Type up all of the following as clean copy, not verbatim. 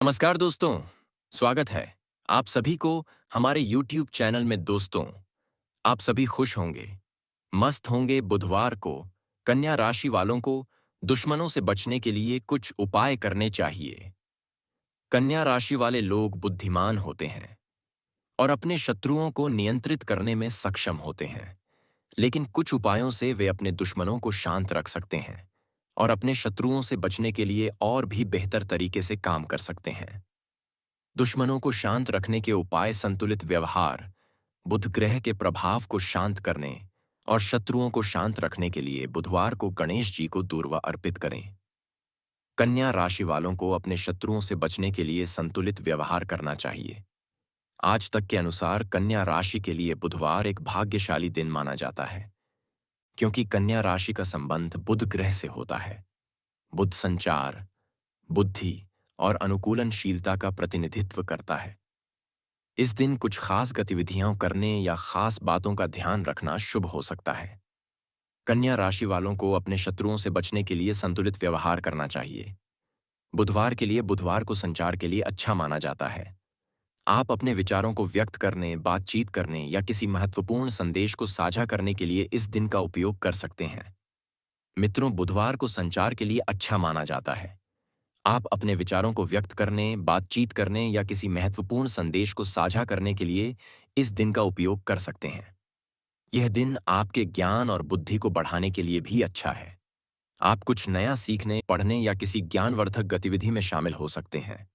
नमस्कार दोस्तों, स्वागत है आप सभी को हमारे YouTube चैनल में। दोस्तों, आप सभी खुश होंगे, मस्त होंगे। बुधवार को कन्या राशि वालों को दुश्मनों से बचने के लिए कुछ उपाय करने चाहिए। कन्या राशि वाले लोग बुद्धिमान होते हैं और अपने शत्रुओं को नियंत्रित करने में सक्षम होते हैं, लेकिन कुछ उपायों से वे अपने दुश्मनों को शांत रख सकते हैं और अपने शत्रुओं से बचने के लिए और भी बेहतर तरीके से काम कर सकते हैं। दुश्मनों को शांत रखने के उपाय: संतुलित व्यवहार, बुध ग्रह के प्रभाव को शांत करने और शत्रुओं को शांत रखने के लिए बुधवार को गणेश जी को दूर्वा अर्पित करें। कन्या राशि वालों को अपने शत्रुओं से बचने के लिए संतुलित व्यवहार करना चाहिए। आज तक के अनुसार कन्या राशि के लिए बुधवार एक भाग्यशाली दिन माना जाता है, क्योंकि कन्या राशि का संबंध बुध ग्रह से होता है। बुध संचार, बुद्धि और अनुकूलनशीलता का प्रतिनिधित्व करता है। इस दिन कुछ खास गतिविधियां करने या खास बातों का ध्यान रखना शुभ हो सकता है। कन्या राशि वालों को अपने शत्रुओं से बचने के लिए संतुलित व्यवहार करना चाहिए। बुधवार के लिए बुधवार को संचार के लिए अच्छा माना जाता है। आप अपने विचारों को व्यक्त करने, बातचीत करने या किसी महत्वपूर्ण संदेश को साझा करने के लिए इस दिन का उपयोग कर सकते हैं। मित्रों, बुधवार को संचार के लिए अच्छा माना जाता है। आप अपने विचारों को व्यक्त करने, बातचीत करने या किसी महत्वपूर्ण संदेश को साझा करने के लिए इस दिन का उपयोग कर सकते हैं। यह दिन आपके ज्ञान और बुद्धि को बढ़ाने के लिए भी अच्छा है। आप कुछ नया सीखने, पढ़ने या किसी ज्ञानवर्धक गतिविधि में शामिल हो सकते हैं।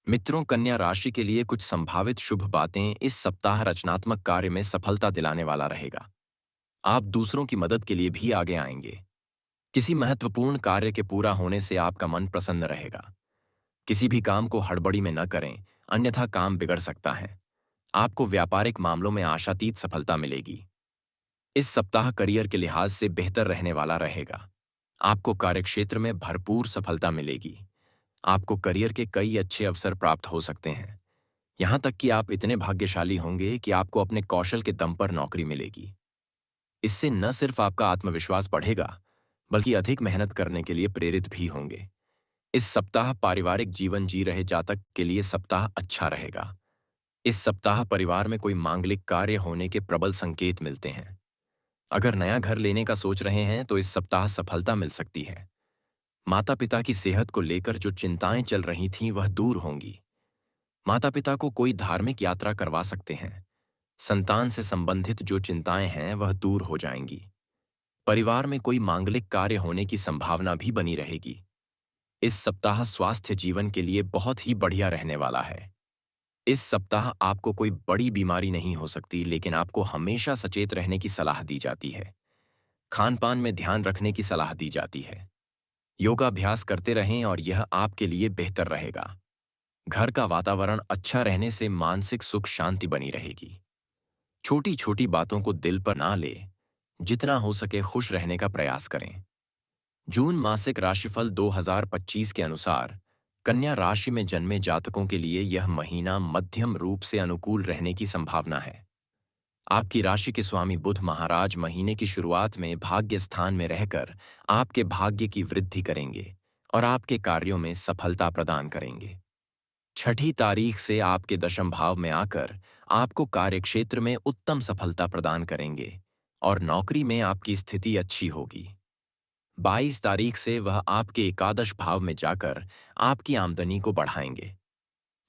मित्रों, कन्या राशि के लिए कुछ संभावित शुभ बातें: इस सप्ताह रचनात्मक कार्य में सफलता दिलाने वाला रहेगा। आप दूसरों की मदद के लिए भी आगे आएंगे। किसी महत्वपूर्ण कार्य के पूरा होने से आपका मन प्रसन्न रहेगा। किसी भी काम को हड़बड़ी में न करें, अन्यथा काम बिगड़ सकता है। आपको व्यापारिक मामलों में आशातीत सफलता मिलेगी। इस सप्ताह करियर के लिहाज से बेहतर रहने वाला रहेगा। आपको कार्यक्षेत्र में भरपूर सफलता मिलेगी। आपको करियर के कई अच्छे अवसर प्राप्त हो सकते हैं। यहां तक कि आप इतने भाग्यशाली होंगे कि आपको अपने कौशल के दम पर नौकरी मिलेगी। इससे न सिर्फ आपका आत्मविश्वास बढ़ेगा, बल्कि अधिक मेहनत करने के लिए प्रेरित भी होंगे। इस सप्ताह पारिवारिक जीवन जी रहे जातक के लिए सप्ताह अच्छा रहेगा। इस सप्ताह परिवार में कोई मांगलिक कार्य होने के प्रबल संकेत मिलते हैं। अगर नया घर लेने का सोच रहे हैं तो इस सप्ताह सफलता मिल सकती है। माता पिता की सेहत को लेकर जो चिंताएं चल रही थीं वह दूर होंगी। माता पिता को कोई धार्मिक यात्रा करवा सकते हैं। संतान से संबंधित जो चिंताएं हैं वह दूर हो जाएंगी। परिवार में कोई मांगलिक कार्य होने की संभावना भी बनी रहेगी। इस सप्ताह स्वास्थ्य जीवन के लिए बहुत ही बढ़िया रहने वाला है। इस सप्ताह आपको कोई बड़ी बीमारी नहीं हो सकती, लेकिन आपको हमेशा सचेत रहने की सलाह दी जाती है। खान पान में ध्यान रखने की सलाह दी जाती है। योगाभ्यास करते रहें और यह आपके लिए बेहतर रहेगा। घर का वातावरण अच्छा रहने से मानसिक सुख शांति बनी रहेगी। छोटी छोटी बातों को दिल पर ना ले, जितना हो सके खुश रहने का प्रयास करें। जून मासिक राशिफल 2025 के अनुसार कन्या राशि में जन्मे जातकों के लिए यह महीना मध्यम रूप से अनुकूल रहने की संभावना है। आपकी राशि के स्वामी बुध महाराज महीने की शुरुआत में भाग्य स्थान में रहकर आपके भाग्य की वृद्धि करेंगे और आपके कार्यों में सफलता प्रदान करेंगे। 6 तारीख से आपके दशम भाव में आकर आपको कार्यक्षेत्र में उत्तम सफलता प्रदान करेंगे और नौकरी में आपकी स्थिति अच्छी होगी। 22 तारीख से वह आपके एकादश भाव में जाकर आपकी आमदनी को बढ़ाएंगे।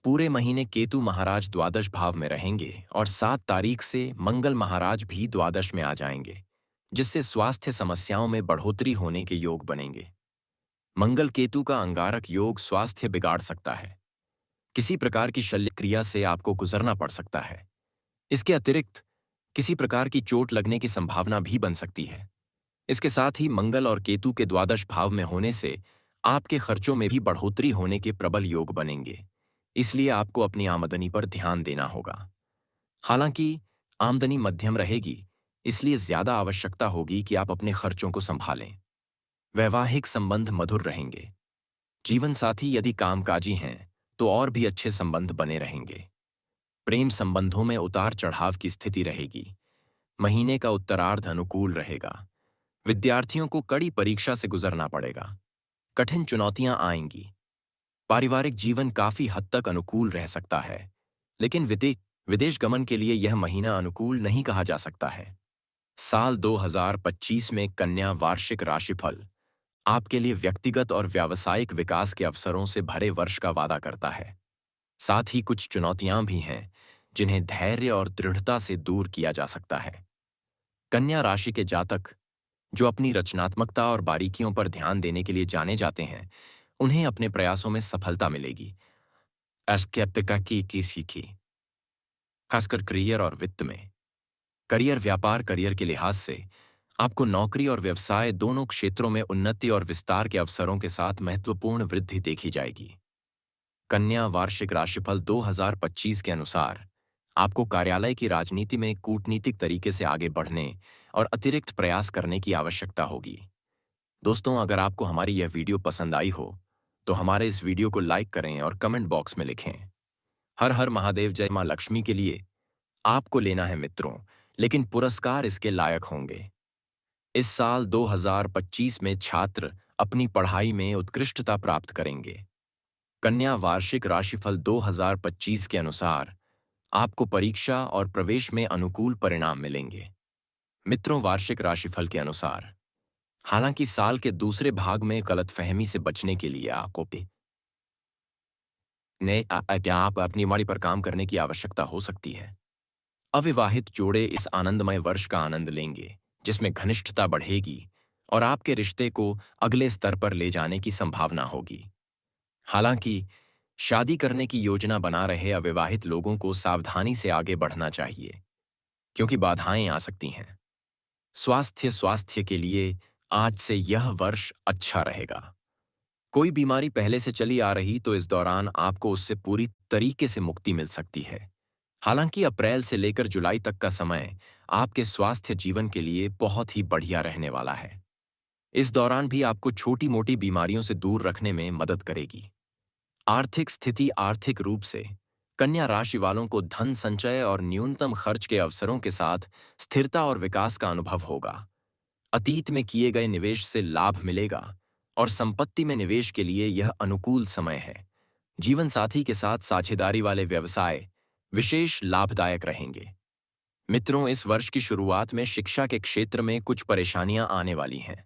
पूरे महीने केतु महाराज द्वादश भाव में रहेंगे और 7 तारीख से मंगल महाराज भी द्वादश में आ जाएंगे, जिससे स्वास्थ्य समस्याओं में बढ़ोतरी होने के योग बनेंगे। मंगल केतु का अंगारक योग स्वास्थ्य बिगाड़ सकता है। किसी प्रकार की शल्य क्रिया से आपको गुजरना पड़ सकता है। इसके अतिरिक्त किसी प्रकार की चोट लगने की संभावना भी बन सकती है। इसके साथ ही मंगल और केतु के द्वादश भाव में होने से आपके खर्चों में भी बढ़ोतरी होने के प्रबल योग बनेंगे। इसलिए आपको अपनी आमदनी पर ध्यान देना होगा। हालांकि आमदनी मध्यम रहेगी, इसलिए ज्यादा आवश्यकता होगी कि आप अपने खर्चों को संभालें। वैवाहिक संबंध मधुर रहेंगे। जीवन साथी यदि कामकाजी हैं तो और भी अच्छे संबंध बने रहेंगे। प्रेम संबंधों में उतार चढ़ाव की स्थिति रहेगी। महीने का उत्तरार्ध अनुकूल रहेगा। विद्यार्थियों को कड़ी परीक्षा से गुजरना पड़ेगा। कठिन चुनौतियां आएंगी। पारिवारिक जीवन काफी हद तक अनुकूल रह सकता है, लेकिन विदेश गमन के लिए यह महीना अनुकूल नहीं कहा जा सकता है। साल 2025 में कन्या वार्षिक राशिफल आपके लिए व्यक्तिगत और व्यावसायिक विकास के अवसरों से भरे वर्ष का वादा करता है। साथ ही कुछ चुनौतियां भी हैं, जिन्हें धैर्य और दृढ़ता से दूर किया जा सकता है। कन्या राशि के जातक जो अपनी रचनात्मकता और बारीकियों पर ध्यान देने के लिए जाने जाते हैं, उन्हें अपने प्रयासों में सफलता मिलेगी। अस्केप्टिका की सीखी, खासकर करियर और वित्त में। करियर व्यापार करियर के लिहाज से आपको नौकरी और व्यवसाय दोनों क्षेत्रों में उन्नति और विस्तार के अवसरों के साथ महत्वपूर्ण वृद्धि देखी जाएगी। कन्या वार्षिक राशिफल 2025 के अनुसार आपको कार्यालय की राजनीति में कूटनीतिक तरीके से आगे बढ़ने और अतिरिक्त प्रयास करने की आवश्यकता होगी। दोस्तों, अगर आपको हमारी यह वीडियो पसंद आई हो तो हमारे इस वीडियो को लाइक करें और कमेंट बॉक्स में लिखें, हर हर महादेव, जय मां लक्ष्मी। के लिए आपको लेना है मित्रों, लेकिन पुरस्कार इसके लायक होंगे। इस साल 2025 में छात्र अपनी पढ़ाई में उत्कृष्टता प्राप्त करेंगे। कन्या वार्षिक राशिफल 2025 के अनुसार आपको परीक्षा और प्रवेश में अनुकूल परिणाम मिलेंगे। मित्रों, वार्षिक राशिफल के अनुसार हालांकि साल के दूसरे भाग में गलतफहमी से बचने के लिए आपको आप अपनी वाणी पर काम करने की आवश्यकता हो सकती है। अविवाहित जोड़े इस आनंदमय वर्ष का आनंद लेंगे, जिसमें घनिष्ठता बढ़ेगी और आपके रिश्ते को अगले स्तर पर ले जाने की संभावना होगी। हालांकि शादी करने की योजना बना रहे अविवाहित लोगों को सावधानी से आगे बढ़ना चाहिए, क्योंकि बाधाएं आ सकती हैं। स्वास्थ्य के लिए आज से यह वर्ष अच्छा रहेगा। कोई बीमारी पहले से चली आ रही तो इस दौरान आपको उससे पूरी तरीके से मुक्ति मिल सकती है। हालांकि अप्रैल से लेकर जुलाई तक का समय आपके स्वास्थ्य जीवन के लिए बहुत ही बढ़िया रहने वाला है। इस दौरान भी आपको छोटी मोटी बीमारियों से दूर रखने में मदद करेगी। आर्थिक स्थिति, आर्थिक रूप से कन्या राशि वालों को धन संचय और न्यूनतम खर्च के अवसरों के साथ स्थिरता और विकास का अनुभव होगा। अतीत में किए गए निवेश से लाभ मिलेगा और संपत्ति में निवेश के लिए यह अनुकूल समय है। जीवन साथी के साथ साझेदारी वाले व्यवसाय विशेष लाभदायक रहेंगे। मित्रों, इस वर्ष की शुरुआत में शिक्षा के क्षेत्र में कुछ परेशानियां आने वाली हैं।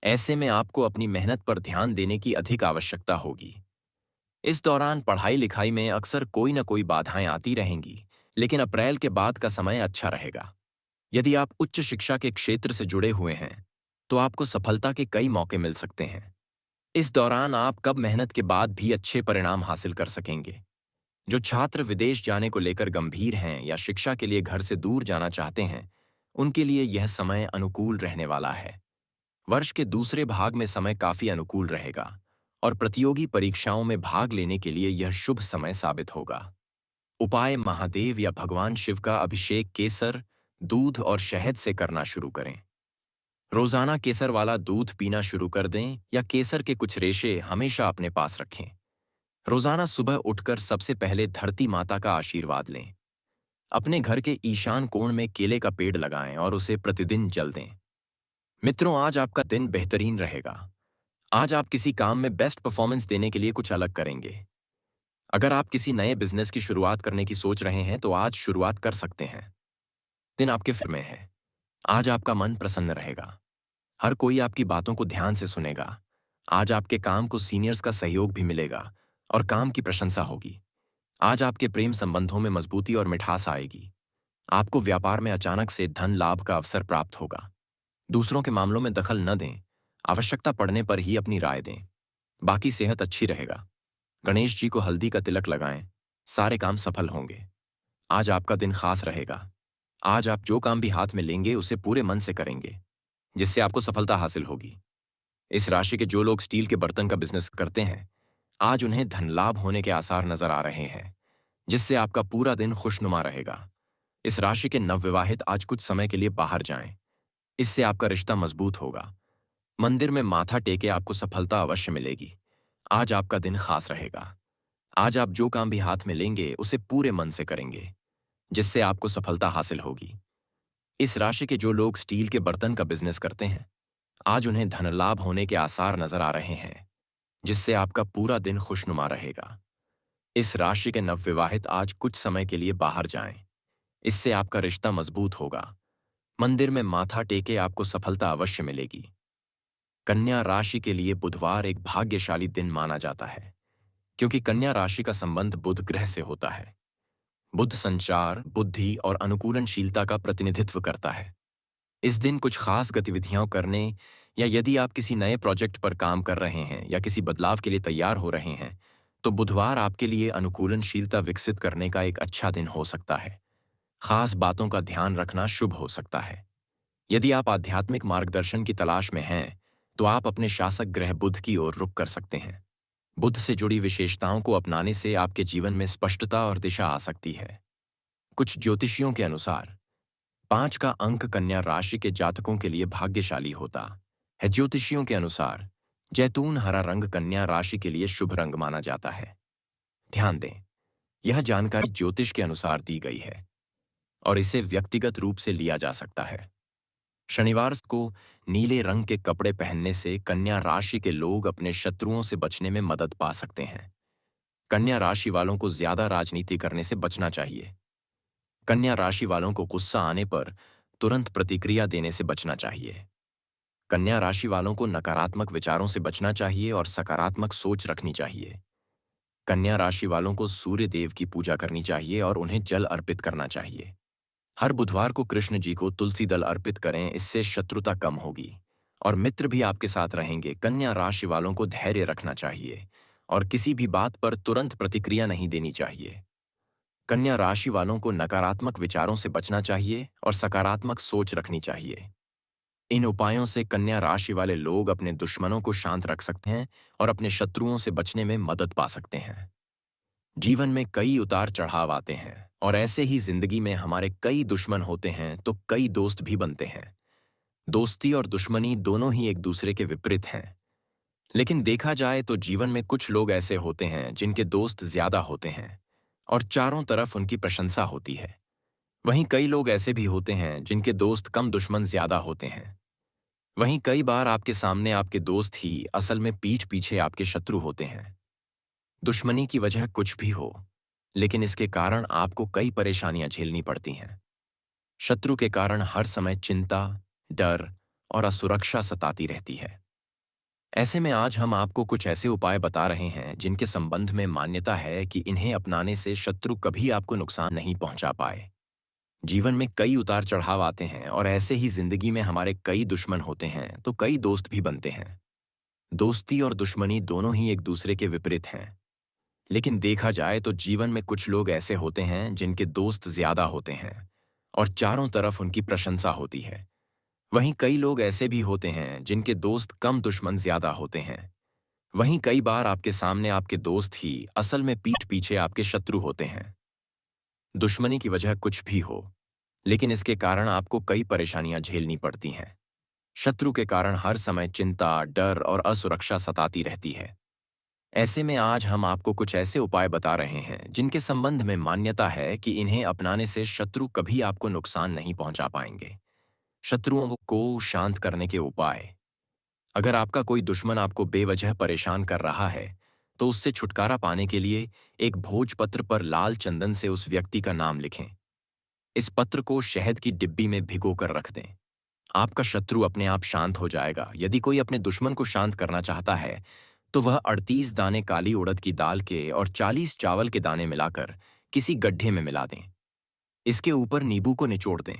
ऐसे में आपको अपनी मेहनत पर ध्यान देने की अधिक आवश्यकता होगी। इस दौरान पढ़ाई लिखाई में अक्सर कोई न कोई बाधाएं आती रहेंगी, लेकिन अप्रैल के बाद का समय अच्छा रहेगा। यदि आप उच्च शिक्षा के क्षेत्र से जुड़े हुए हैं तो आपको सफलता के कई मौके मिल सकते हैं। इस दौरान आप कब मेहनत के बाद भी अच्छे परिणाम हासिल कर सकेंगे। जो छात्र विदेश जाने को लेकर गंभीर हैं या शिक्षा के लिए घर से दूर जाना चाहते हैं, उनके लिए यह समय अनुकूल रहने वाला है। वर्ष के दूसरे भाग में समय काफी अनुकूल रहेगा और प्रतियोगी परीक्षाओं में भाग लेने के लिए यह शुभ समय साबित होगा। उपाय: महादेव या भगवान शिव का अभिषेक केसर, दूध और शहद से करना शुरू करें। रोजाना केसर वाला दूध पीना शुरू कर दें या केसर के कुछ रेशे हमेशा अपने पास रखें। रोजाना सुबह उठकर सबसे पहले धरती माता का आशीर्वाद लें। अपने घर के ईशान कोण में केले का पेड़ लगाएं और उसे प्रतिदिन जल दें। मित्रों, आज आपका दिन बेहतरीन रहेगा। आज आप किसी काम में बेस्ट परफॉर्मेंस देने के लिए कुछ अलग करेंगे। अगर आप किसी नए बिजनेस की शुरुआत करने की सोच रहे हैं तो आज शुरुआत कर सकते हैं। दिन आपके फेवर में है। आज आपका मन प्रसन्न रहेगा। हर कोई आपकी बातों को ध्यान से सुनेगा। आज आपके काम को सीनियर्स का सहयोग भी मिलेगा और काम की प्रशंसा होगी। आज आपके प्रेम संबंधों में मजबूती और मिठास आएगी। आपको व्यापार में अचानक से धन लाभ का अवसर प्राप्त होगा। दूसरों के मामलों में दखल न दें, आवश्यकता पड़ने पर ही अपनी राय दें। बाकी सेहत अच्छी रहेगा। गणेश जी को हल्दी का तिलक लगाएं, सारे काम सफल होंगे। आज आपका दिन खास रहेगा। आज आप जो काम भी हाथ में लेंगे उसे पूरे मन से करेंगे, जिससे आपको सफलता हासिल होगी। इस राशि के जो लोग स्टील के बर्तन का बिजनेस करते हैं, आज उन्हें धन लाभ होने के आसार नजर आ रहे हैं, जिससे आपका पूरा दिन खुशनुमा रहेगा। इस राशि के नवविवाहित आज कुछ समय के लिए बाहर जाएं, इससे आपका रिश्ता मजबूत होगा। मंदिर में माथा टेके आपको सफलता अवश्य मिलेगी। आज आपका दिन खास रहेगा। आज आप जो काम भी हाथ में लेंगे उसे पूरे मन से करेंगे, जिससे आपको सफलता हासिल होगी। इस राशि के जो लोग स्टील के बर्तन का बिजनेस करते हैं, आज उन्हें धन लाभ होने के आसार नजर आ रहे हैं। जिससे आपका पूरा दिन खुशनुमा रहेगा। इस राशि के नवविवाहित आज कुछ समय के लिए बाहर जाएं। इससे आपका रिश्ता मजबूत होगा। मंदिर में माथा टेके आपको सफलता अवश्य मिलेगी। कन्या राशि के लिए बुधवार एक भाग्यशाली दिन माना जाता है, क्योंकि कन्या राशि का संबंध बुध ग्रह से होता है। बुध संचार, बुद्धि और अनुकूलनशीलता का प्रतिनिधित्व करता है। इस दिन कुछ खास गतिविधियां करने या यदि आप किसी नए प्रोजेक्ट पर काम कर रहे हैं या किसी बदलाव के लिए तैयार हो रहे हैं, तो बुधवार आपके लिए अनुकूलनशीलता विकसित करने का एक अच्छा दिन हो सकता है। खास बातों का ध्यान रखना शुभ हो सकता है। यदि आप आध्यात्मिक मार्गदर्शन की तलाश में हैं, तो आप अपने शासक ग्रह बुध की ओर रुख कर सकते हैं। बुध से जुड़ी विशेषताओं को अपनाने से आपके जीवन में स्पष्टता और दिशा आ सकती है। कुछ ज्योतिषियों के अनुसार 5 का अंक कन्या राशि के जातकों के लिए भाग्यशाली होता है। ज्योतिषियों के अनुसार जैतून हरा रंग कन्या राशि के लिए शुभ रंग माना जाता है। ध्यान दें, यह जानकारी ज्योतिष के अनुसार दी गई है और इसे व्यक्तिगत रूप से लिया जा सकता है। शनिवार को नीले रंग के कपड़े पहनने से कन्या राशि के लोग अपने शत्रुओं से बचने में मदद पा सकते हैं। कन्या राशि वालों को ज्यादा राजनीति करने से बचना चाहिए। कन्या राशि वालों को गुस्सा आने पर तुरंत प्रतिक्रिया देने से बचना चाहिए। कन्या राशि वालों को नकारात्मक विचारों से बचना चाहिए और सकारात्मक सोच रखनी चाहिए। कन्या राशि वालों को सूर्य देव की पूजा करनी चाहिए और उन्हें जल अर्पित करना चाहिए। हर बुधवार को कृष्ण जी को तुलसी दल अर्पित करें, इससे शत्रुता कम होगी और मित्र भी आपके साथ रहेंगे। कन्या राशि वालों को धैर्य रखना चाहिए और किसी भी बात पर तुरंत प्रतिक्रिया नहीं देनी चाहिए। कन्या राशि वालों को नकारात्मक विचारों से बचना चाहिए और सकारात्मक सोच रखनी चाहिए। इन उपायों से कन्या राशि वाले लोग अपने दुश्मनों को शांत रख सकते हैं और अपने शत्रुओं से बचने में मदद पा सकते हैं। जीवन में कई उतार चढ़ाव आते हैं और ऐसे ही जिंदगी में हमारे कई दुश्मन होते हैं तो कई दोस्त भी बनते हैं। दोस्ती और दुश्मनी दोनों ही एक दूसरे के विपरीत हैं। लेकिन देखा जाए तो जीवन में कुछ लोग ऐसे होते हैं जिनके दोस्त ज्यादा होते हैं और चारों तरफ उनकी प्रशंसा होती है। वहीं कई लोग ऐसे भी होते हैं जिनके दोस्त कम, दुश्मन ज्यादा होते हैं। वहीं कई बार आपके सामने आपके दोस्त ही असल में पीठ पीछे आपके शत्रु होते हैं। दुश्मनी की वजह कुछ भी हो, लेकिन इसके कारण आपको कई परेशानियां झेलनी पड़ती हैं। शत्रु के कारण हर समय चिंता, डर और असुरक्षा सताती रहती है। ऐसे में आज हम आपको कुछ ऐसे उपाय बता रहे हैं जिनके संबंध में मान्यता है कि इन्हें अपनाने से शत्रु कभी आपको नुकसान नहीं पहुंचा पाए। जीवन में कई उतार चढ़ाव आते हैं और ऐसे ही जिंदगी में हमारे कई दुश्मन होते हैं तो कई दोस्त भी बनते हैं। दोस्ती और दुश्मनी दोनों ही एक दूसरे के विपरीत हैं। लेकिन देखा जाए तो जीवन में कुछ लोग ऐसे होते हैं जिनके दोस्त ज्यादा होते हैं और चारों तरफ उनकी प्रशंसा होती है। वहीं कई लोग ऐसे भी होते हैं जिनके दोस्त कम, दुश्मन ज्यादा होते हैं। वहीं कई बार आपके सामने आपके दोस्त ही असल में पीठ पीछे आपके शत्रु होते हैं। दुश्मनी की वजह कुछ भी हो, लेकिन इसके कारण आपको कई परेशानियां झेलनी पड़ती हैं। शत्रु के कारण हर समय चिंता, डर और असुरक्षा सताती रहती है। ऐसे में आज हम आपको कुछ ऐसे उपाय बता रहे हैं जिनके संबंध में मान्यता है कि इन्हें अपनाने से शत्रु कभी आपको नुकसान नहीं पहुंचा पाएंगे। शत्रुओं को शांत करने के उपाय। अगर आपका कोई दुश्मन आपको बेवजह परेशान कर रहा है, तो उससे छुटकारा पाने के लिए एक भोजपत्र पर लाल चंदन से उस व्यक्ति का नाम लिखें। इस पत्र को शहद की डिब्बी में भिगो कर रख दें। आपका शत्रु अपने आप शांत हो जाएगा। यदि कोई अपने दुश्मन को शांत करना चाहता है, तो वह 38 दाने काली उड़द की दाल के और 40 चावल के दाने मिलाकर किसी गड्ढे में मिला दें। इसके ऊपर नींबू को निचोड़ दें।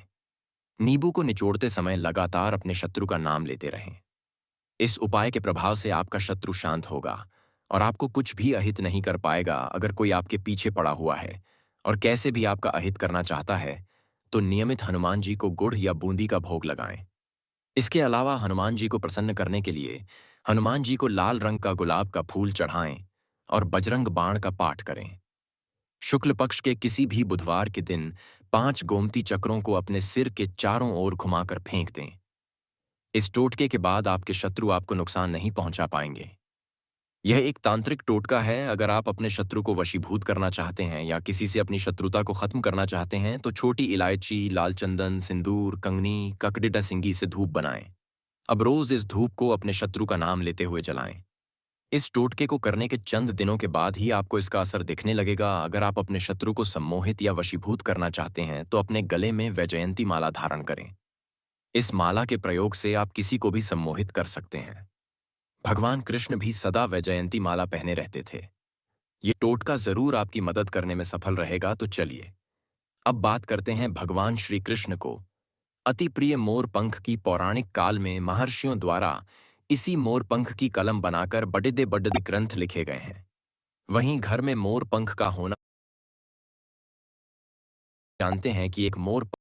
नींबू को निचोड़ते समय लगातार अपने शत्रु का नाम लेते रहें। इस उपाय के प्रभाव से आपका शत्रु शांत होगा और आपको कुछ भी अहित नहीं कर पाएगा। अगर कोई आपके पीछे पड़ा हुआ है और कैसे भी आपका अहित करना चाहता है, तो नियमित हनुमान जी को गुड़ या बूंदी का भोग लगाएं। इसके अलावा हनुमान जी को प्रसन्न करने के लिए हनुमान जी को लाल रंग का गुलाब का फूल चढ़ाएं और बजरंग बाण का पाठ करें। शुक्ल पक्ष के किसी भी बुधवार के दिन 5 गोमती चक्रों को अपने सिर के चारों ओर घुमाकर फेंक दें। इस टोटके के बाद आपके शत्रु आपको नुकसान नहीं पहुंचा पाएंगे। यह एक तांत्रिक टोटका है। अगर आप अपने शत्रु को वशीभूत करना चाहते हैं या किसी से अपनी शत्रुता को खत्म करना चाहते हैं, तो छोटी इलायची, लाल चंदन, सिंदूर, कंगनी, ककडिडा सिंगी से धूप बनाएं। अब रोज इस धूप को अपने शत्रु का नाम लेते हुए जलाएं। इस टोटके को करने के चंद दिनों के बाद ही आपको इसका असर दिखने लगेगा। अगर आप अपने शत्रु को सम्मोहित या वशीभूत करना चाहते हैं तो अपने गले में वैजयंती माला धारण करें। इस माला के प्रयोग से आप किसी को भी सम्मोहित कर सकते हैं। भगवान कृष्ण भी सदा वैजयंती माला पहने रहते थे। ये टोटका जरूर आपकी मदद करने में सफल रहेगा। तो चलिए अब बात करते हैं भगवान श्री कृष्ण को अति प्रिय मोर पंख की। पौराणिक काल में महर्षियों द्वारा इसी मोर पंख की कलम बनाकर बड़े बड़े ग्रंथ लिखे गए हैं। वहीं घर में मोर पंख का होना जानते हैं कि एक मोर